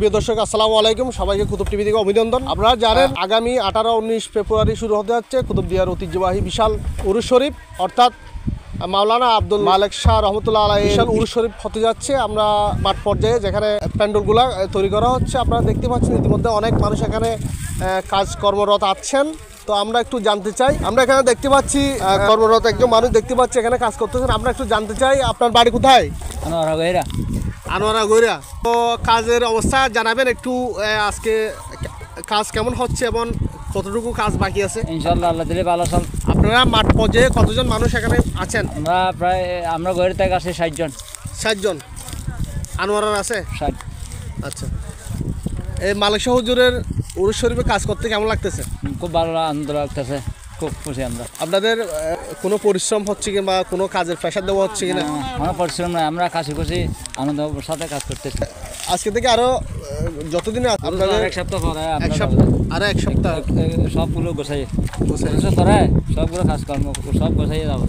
প্রিয় দর্শক আসসালামু আলাইকুম, সবাইকে কুতুব টিভি থেকে অভিনন্দন। আপনারা জানেন আগামী 18-19 ফেব্রুয়ারি শুরু হতে যাচ্ছে কুতুবদিয়ার ঐতিহ্যবাহী বিশাল উরুস শরীফ, অর্থাৎ মাওলানা আব্দুল মালেক শাহ রহমতুল্লাহ আলাইহি বিশাল উরুস শরীফ হতে যাচ্ছে। আমরা মাঠ পর্যায়ে যেখানে প্যান্ডেলগুলো তৈরি করা হচ্ছে, আপনারা দেখতে পাচ্ছেন ইতিমধ্যে অনেক মানুষ এখানে কাজ কর্মরত আছেন। তো আমরা একটু জানতে চাই, আমরা এখানে দেখতে পাচ্ছি কর্মরত একজন মানুষ দেখতে পাচ্ছি এখানে কাজ করতেছেন। আমরা একটু জানতে চাই আপনার বাড়ি কোথায়? আনোয়ারা গৈরা। তো কাজের অবস্থা জানাবেন একটু, আজকে কাজ কেমন হচ্ছে এবং কতটুকু কাজ বাকি আছে? ইনশাআল্লাহ আল্লাহ দিলে ভালো চল। আপনারা মাঠ পর্যায়ে কতজন মানুষ এখানে আছেন? আমরা গৈরা থেকে আসি 60 জন। 60 জন। আনোয়ারার আছে 60। আচ্ছা, এই মালেক শাহ হুজুরের উরুস শরীফে কাজ করতে কেমন লাগতেছে? খুব ভালো আনন্দ লাগতেছে, খুব খুশি আমরা। আপনাদের কোনো পরিশ্রম হচ্ছে কিংবা কোনো কাজের প্রেশার দেওয়া হচ্ছে কিনা? কোনো পরিশ্রম নাই, আমরা কাশি খুশি আনন্দের সাথে কাজ করতেছি। আজকে থেকে আরো যতদিন আপনাদের এক সপ্তাহ পরে আরো এক সপ্তাহ সবগুলো গোছাই সবগুলো কাজকর্ম সব গোছাই যাবো।